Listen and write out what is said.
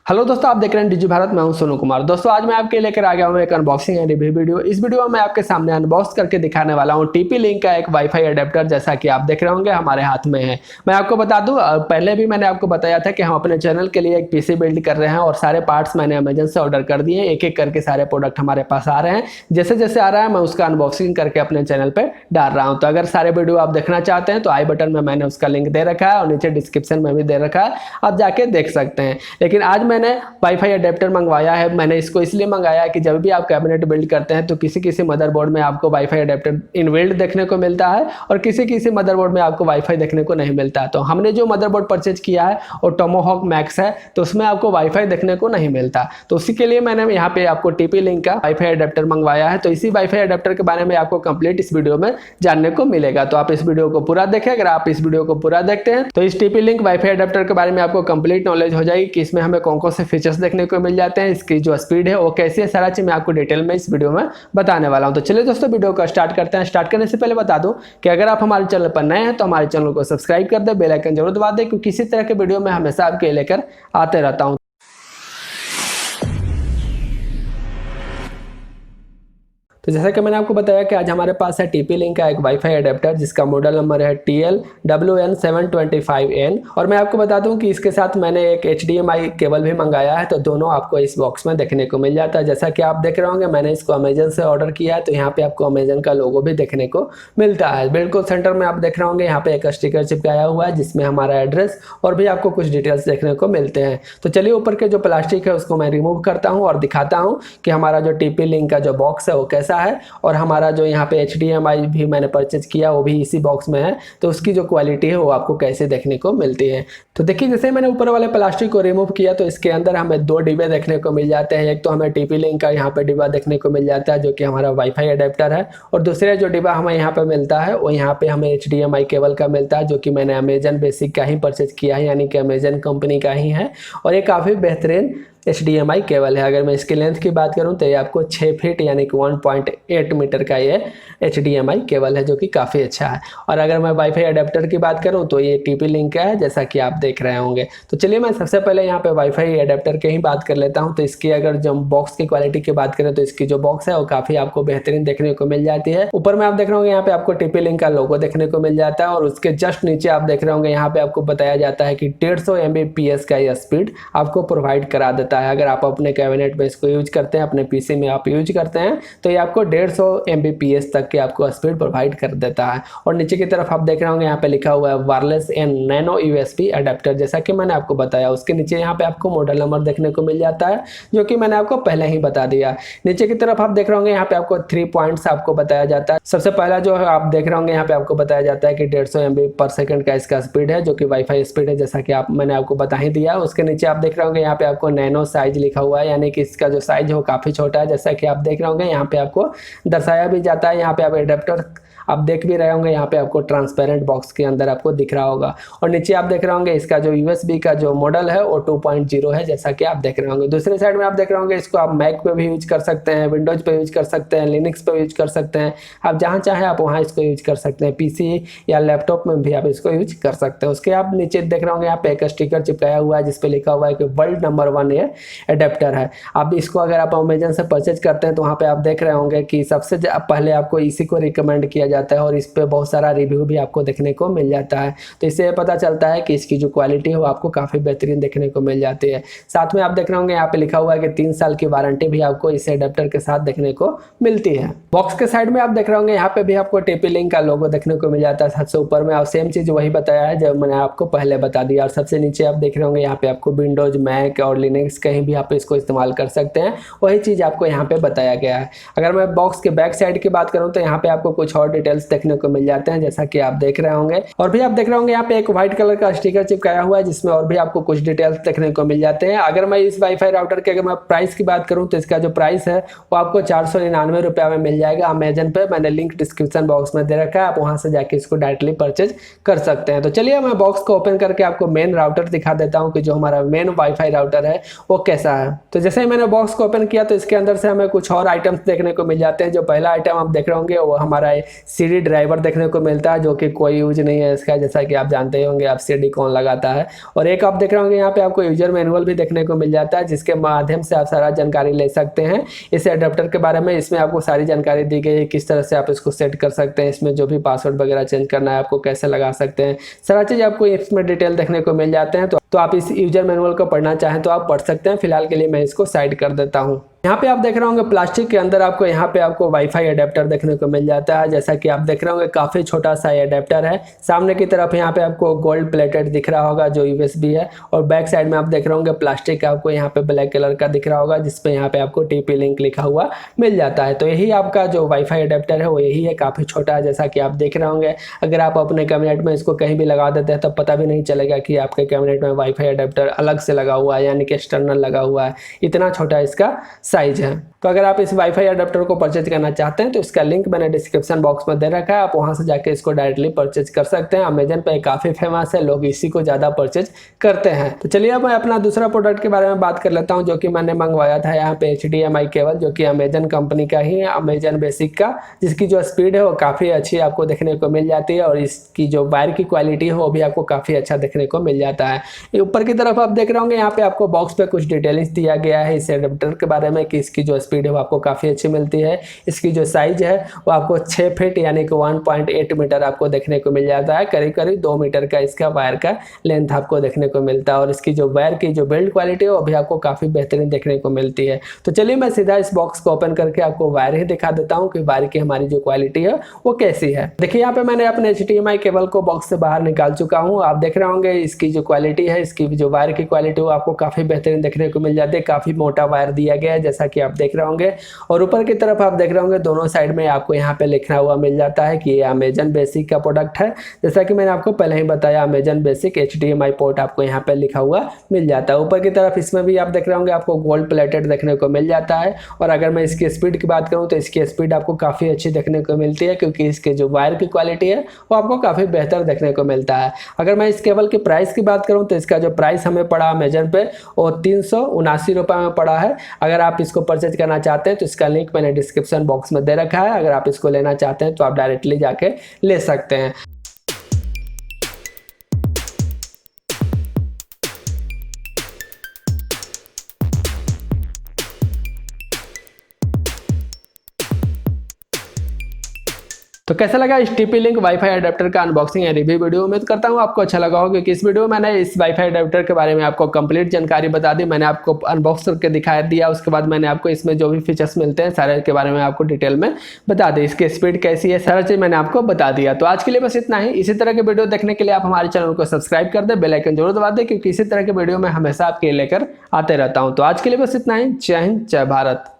Hello दोस्तों, आप देख रहे हैं डिजी भारत। मैं हूं सोनू कुमार। दोस्तों आज मैं आपके लेकर आ गया हूं एक अनबॉक्सिंग एंड रिव्यू वीडियो। इस वीडियो में मैं आपके सामने अनबॉक्स करके दिखाने वाला हूं टीपी लिंक का एक वाईफाई अडेप्टर, जैसा कि आप देख रहे होंगे हमारे हाथ में है। मैं आपको बता दूं, पहले भी मैंने आपको बताया था कि हम अपने चैनल के लिए एक पीसी बिल्ड कर रहे हैं और सारे पार्ट्स मैंने अमेजन से ऑर्डर कर दिए। एक एक करके सारे प्रोडक्ट हमारे पास आ रहे हैं। जैसे जैसे आ रहा है मैं उसका अनबॉक्सिंग करके अपने चैनल पर डाल रहा हूँ। तो अगर सारे वीडियो आप देखना चाहते हैं तो आई बटन में मैंने उसका लिंक दे रखा है और नीचे डिस्क्रिप्शन में भी दे रखा है, आप जाके देख सकते हैं। लेकिन आज मैंने वाईफाई अडेप्टर मंगवाया है। मैंने इसको इसलिए मंगाया कि जब भी आप कैबिनेट बिल्ड करते हैं तो किसी किसी मदरबोर्ड में आपको वाईफाई अडेप्टर इनबिल्ट देखने को मिलता है और किसी किसी मदरबोर्ड में आपको वाईफाई देखने को नहीं मिलता। तो हमने जो मदरबोर्ड परचेज किया है और टोमोहॉक मैक्स है, तो उसमें आपको वाईफाई देखने को नहीं मिलता। तो उसी के लिए मैंने यहाँ पे आपको टीपी लिंक का वाईफाई अडेप्टर मंगवाया है। तो इसी वाईफाई अडेप्टर के बारे में आपको कंप्लीट इस वीडियो में जानने को मिलेगा। तो आप इस वीडियो को पूरा देखें। अगर आप इस वीडियो को पूरा देखते हैं तो इस टीपी लिंक वाईफाई अडेप्टर के बारे में आपको कंप्लीट नॉलेज हो जाएगी कि इसमें हमें कौन कौन से फीचर्स देखने को मिल जाते हैं, इसकी जो स्पीड है वो कैसी है, सारा चीज मैं आपको डिटेल में इस वीडियो में बताने वाला हूं। तो चलिए दोस्तों वीडियो को स्टार्ट करते हैं। स्टार्ट करने से पहले बता दूं कि अगर आप हमारे चैनल पर नए हैं तो हमारे चैनल को सब्सक्राइब कर दे, बेल आइकन जरूर दबा दे, क्योंकि इसी तरह के वीडियो में हमेशा आपके लेकर आते रहता हूं। तो जैसा कि मैंने आपको बताया कि आज हमारे पास है टीपी लिंक का एक वाईफाई अडेप्टर जिसका मॉडल नंबर है TL-WN725N। और मैं आपको बता दूं कि इसके साथ मैंने एक HDMI केबल भी मंगाया है। तो दोनों आपको इस बॉक्स में देखने को मिल जाता है। जैसा कि आप देख रहे होंगे मैंने इसको अमेजन से ऑर्डर किया है। तो यहाँ पे आपको अमेजन का लोगो भी देखने को मिलता है। बिल्कुल सेंटर में आप देख रहे होंगे यहाँ पे एक स्टिकर चिपकाया हुआ है जिसमें हमारा एड्रेस और भी आपको कुछ डिटेल्स देखने को मिलते हैं। तो चलिए ऊपर के जो प्लास्टिक है उसको मैं रिमूव करता हूँ और दिखाता हूँ कि हमारा जो टीपी लिंक का जो बॉक्स है वो कैसा है और हमारा जो यहाँ पे HDMI भी मैंने परचेज किया वो भी इसी बॉक्स में है। तो उसकी जो क्वालिटी है वो आपको कैसे देखने को मिलती है। तो देखिए जैसे मैंने ऊपर वाले प्लास्टिक को रिमूव किया तो इसके अंदर हमें दो डिब्बे देखने को मिल जाते हैं। एक तो हमें टीपी लिंक का यहाँ पे डिब्बा देखने को मिल जाता है जो कि हमारा वाईफाई अडेप्टर है, और दूसरा जो डिब्बा हमें यहाँ पे मिलता है वो यहाँ पे हमें HDMI केबल का मिलता है जो कि मैंने अमेजन बेसिक का ही परचेज किया है, यानी कि अमेजन कंपनी का ही है। और ये काफ़ी बेहतरीन HDMI केबल है। अगर मैं इसकी लेंथ की बात करूं तो ये आपको 6 फीट यानी कि 1.8 मीटर का ये HDMI केबल है जो कि काफ़ी अच्छा है। और अगर मैं वाईफाई अडेप्टर की बात करूं तो ये टीपी लिंक का है जैसा कि आप देख रहे होंगे। तो चलिए मैं सबसे पहले यहाँ पे वाईफाई अडेप्टर की ही बात कर लेता हूँ। तो इसकी अगर जब बॉक्स की क्वालिटी की बात करें तो इसकी जो बॉक्स है वो काफ़ी आपको बेहतरीन देखने को मिल जाती है। ऊपर में आप देख रहे होंगे यहाँ पे आपको टीपी लिंक का लोगो देखने को मिल जाता है और उसके जस्ट नीचे आप देख रहे होंगे यहाँ पे आपको बताया जाता है कि 150 Mbps का यह स्पीड आपको प्रोवाइड करा देता है। अगर आप अपने कैबिनेट में इसको यूज करते हैं, अपने पीसी में आप यूज करते हैं तो ये आपको 150 Mbps तक की आपको स्पीड प्रोवाइड कर देता है। और नीचे की तरफ आप देख रहे होंगे यहाँ पे लिखा हुआ है wireless and nano USB adapter, जैसा कि मैंने आपको बताया। उसके नीचे यहाँ पे आपको मॉडल नंबर देखने को मिल जाता है जो कि मैंने आपको पहले ही बता दिया। नीचे की तरफ आप देख रहे होंगे यहाँ पे आपको 3 पॉइंट्स आपको बताया जाता है। सबसे पहला जो है आप देख रहे होंगे यहाँ पे आपको बताया जाता है कि 150 MB/s का इसका स्पीड है जो कि वाईफाई स्पीड है, जैसा कि मैंने आपको बता ही दिया। उसके नीचे आप देख रहे होंगे यहाँ पे आपको नैनो साइज लिखा हुआ है, यानी कि इसका जो साइज है वो काफी छोटा है। जैसा कि आप देख रहे होंगे यहाँ पे आपको दर्शाया भी जाता है। यहाँ पे आप एडेप्टर आप देख भी रहे होंगे यहाँ पे आपको ट्रांसपेरेंट बॉक्स के अंदर आपको दिख रहा होगा। और नीचे आप देख रहे होंगे इसका जो USB का जो मॉडल है वो 2.0 है, जैसा कि आप देख रहे होंगे। दूसरे साइड में आप देख रहे होंगे इसको आप मैक पे भी यूज कर सकते हैं, विंडोज पे यूज कर सकते हैं, लिनक्स पे यूज कर सकते हैं। आप जहाँ चाहें आप वहाँ इसको यूज कर सकते हैं। पीसी या लैपटॉप में भी आप इसको यूज कर सकते हैं। उसके आप नीचे देख रहे होंगे यहाँ पे एक स्टिकर चिपकाया हुआ है जिसपे लिखा हुआ है कि वर्ल्ड नंबर 1 ये एडेप्टर है। आप इसको अगर आप अमेजन से परचेज करते हैं तो वहाँ पे आप देख रहे होंगे कि सबसे पहले आपको इसी को रिकमेंड किया जाता है और इस पे बहुत सारा रिव्यू भी आपको देखने को मिल जाता है। तो इससे पता चलता है कि इसकी जो क्वालिटी है वो आपको काफ़ी बेहतरीन देखने को मिल जाती है। साथ में आप देख रहे होंगे यहाँ पे लिखा हुआ है कि 3 साल की वारंटी भी आपको इस एडेप्टर के साथ देखने को मिलती है। बॉक्स के साइड में आप देख रहे होंगे यहाँ पे भी आपको टीपी लिंक का लोगो देखने को मिल जाता है। सबसे ऊपर में आप सेम चीज़ वही बताया है जब मैंने आपको पहले बता दिया। और सबसे नीचे आप देख रहे होंगे यहाँ पे आपको विंडोज, मैक और लिनक्स कहीं भी आप इसको इस्तेमाल कर सकते हैं, वही चीज़ आपको यहाँ पे बताया गया है। अगर मैं बॉक्स के बैक साइड की बात करूँ तो यहाँ पे आपको कुछ और डिटेल्स देखने को मिल जाते हैं जैसा कि आप देख रहे होंगे। और भी आप देख रहे होंगे यहाँ पे एक व्हाइट कलर का स्टिकर चिपकाया हुआ है जिसमें और भी आपको कुछ डिटेल्स देखने को मिल जाते हैं। अगर मैं इस वाईफाई राउटर के अगर मैं प्राइस की बात करूँ तो इसका जो प्राइस है वो आपको 499 रुपया में मिल जाएगा अमेजन पे। मैंने लिंक डिस्क्रिप्शन बॉक्स में दे रखा है, आप वहां से जाके इसको डायरेक्टली परचेज कर सकते हैं। तो चलिए मैं बॉक्स को ओपन करके आपको मेन राउटर दिखा देता हूँ कि जो हमारा मेन वाईफाई राउटर है वो कैसा है। तो जैसे ही मैंने बॉक्स को ओपन किया तो इसके अंदर से हमें कुछ और आइटम्स देखने को मिल जाते हैं। जो पहला आइटम आप देख रहे होंगे वो हमारा CD ड्राइवर देखने को मिलता है, जो कि कोई यूज नहीं है इसका, जैसा कि आप जानते ही होंगे आप CD कौन लगाता है। और एक आप देख रहे होंगे यहाँ पे आपको यूजर मैनुअल भी देखने को मिल जाता है, जिसके माध्यम से आप सारा जानकारी ले सकते हैं इस एडाप्टर के बारे में। इसमें आपको सारी जानकारी दी गई है, किस तरह से आप इसको सेट कर सकते हैं, इसमें जो भी पासवर्ड वगैरह चेंज करना है आपको कैसे लगा सकते हैं, सारा चीज़ आपको इसमें डिटेल देखने को मिल जाते हैं। तो आप इस यूजर मैनुअल को पढ़ना चाहें तो आप पढ़ सकते हैं। फिलहाल के लिए मैं इसको साइड कर देता हूँ। यहाँ पे आप देख रहे होंगे प्लास्टिक के अंदर आपको यहाँ पे आपको वाईफाई अडेप्टर देखने को मिल जाता है। जैसा कि आप देख रहे होंगे काफ़ी छोटा सा अडेप्टर है। सामने की तरफ यहाँ पे आपको गोल्ड प्लेटेड दिख रहा होगा जो USB है, और बैक साइड में आप देख रहे होंगे प्लास्टिक का आपको यहाँ पे ब्लैक कलर का दिख रहा होगा, जिसपे यहाँ पे आपको TP लिंक लिखा हुआ मिल जाता है। तो यही आपका जो वाईफाई अडेप्टर है वो यही है, काफ़ी छोटा है जैसा कि आप देख रहे होंगे। अगर आप अपने कैबिनेट में इसको कहीं भी लगा देते हैं तब पता भी नहीं चलेगा कि आपके कैबिनेट में वाईफाई अडेप्टर अलग से लगा हुआ है, यानी कि एक्सटर्नल लगा हुआ है। इतना छोटा इसका साइज है। तो अगर आप इस वाईफाई अडेप्टर को परचेज करना चाहते हैं तो इसका लिंक मैंने डिस्क्रिप्शन बॉक्स में दे रखा है, आप वहां से जाके इसको डायरेक्टली परचेज कर सकते हैं। अमेजन पे काफ़ी फेमस है, लोग इसी को ज़्यादा परचेज करते हैं। तो चलिए अब मैं अपना दूसरा प्रोडक्ट के बारे में बात कर लेता हूं, जो कि मैंने मंगवाया था यहाँ पे HDMI केबल, जो कि अमेजन कंपनी का ही है, अमेजन बेसिक का, जिसकी जो स्पीड है वो काफ़ी अच्छी आपको देखने को मिल जाती है, और इसकी जो वायर की क्वालिटी है वो भी आपको काफ़ी अच्छा देखने को मिल जाता है। ऊपर की तरफ आप देख रहे होंगे यहाँ पे आपको बॉक्स पे कुछ डिटेल्स दिया गया है इस एडेप्टर के बारे में, कि इसकी जो स्पीड है वो आपको काफ़ी अच्छी मिलती है। इसकी जो साइज है वो आपको 6 फीट यानी कि 1.8 मीटर आपको देखने को मिल जाता है। करीब करीब 2 मीटर का इसका वायर का लेंथ आपको देखने को मिलता है, और इसकी जो वायर की जो बिल्ड क्वालिटी है वो भी आपको काफ़ी बेहतरीन देखने को मिलती है। तो चलिए मैं सीधा इस बॉक्स को ओपन करके आपको वायर ही दिखा देता हूँ कि वायर की हमारी जो क्वालिटी है वो कैसी है। देखिए यहाँ पे मैंने अपने HDMI केबल को बॉक्स से बाहर निकाल चुका हूँ। आप देख रहे होंगे इसकी जो क्वालिटी है, इसकी जो वायर की क्वालिटी वो आपको काफ़ी बेहतरीन देखने को मिल जाती है। काफ़ी मोटा वायर दिया गया है जैसा कि आप देख रहे होंगे, और ऊपर की तरफ आप देख रहे होंगे दोनों साइड में आपको यहाँ पे लिखा हुआ मिल जाता है कि ये अमेजन बेसिक का प्रोडक्ट है। जैसा कि मैंने आपको पहले ही बताया, अमेजन बेसिक HDMI पोर्ट आपको यहाँ पे लिखा हुआ मिल जाता है। ऊपर की तरफ इसमें भी आप देख रहे होंगे आपको गोल्ड प्लेटेड देखने को मिल जाता है। और अगर मैं इसकी स्पीड की बात करूँ तो इसकी स्पीड आपको काफ़ी अच्छी देखने को मिलती है, क्योंकि इसके जो वायर की क्वालिटी है वो आपको काफ़ी बेहतर देखने को मिलता है। अगर मैं इस केबल की प्राइस की बात करूँ तो इसका जो प्राइस हमें पड़ा अमेजन पे वो 379 रुपये में पड़ा है। अगर आप इसको परचेज करना चाहते हैं तो इसका लिंक मैंने डिस्क्रिप्शन बॉक्स में दे रखा है। अगर आप इसको लेना चाहते हैं तो आप डायरेक्टली जाके ले सकते हैं। तो कैसा लगा इस TP लिंक वाईफाई अडेप्टर का अनबॉक्सिंग या रिव्यू वीडियो? उम्मीद करता हूँ आपको अच्छा लगा होगा, क्योंकि इस वीडियो में मैंने इस वाईफाई अडेप्टर के बारे में आपको कंप्लीट जानकारी बता दी। मैंने आपको अनबॉक्स करके दिखा दिया, उसके बाद मैंने आपको इसमें जो भी फीचर्स मिलते हैं सारे के बारे में आपको डिटेल में बता दी। इसकी स्पीड कैसी है सारा चीज़ मैंने आपको बता दिया। तो आज के लिए बस इतना ही। इसी तरह के वीडियो देखने के लिए आप हमारे चैनल को सब्सक्राइब कर दें, बेल आइकन जरूर दबा दें, क्योंकि इसी तरह के वीडियो में हमेशा आपके लेकर आते रहता हूँ। तो आज के लिए बस इतना ही। जय हिंद, जय भारत।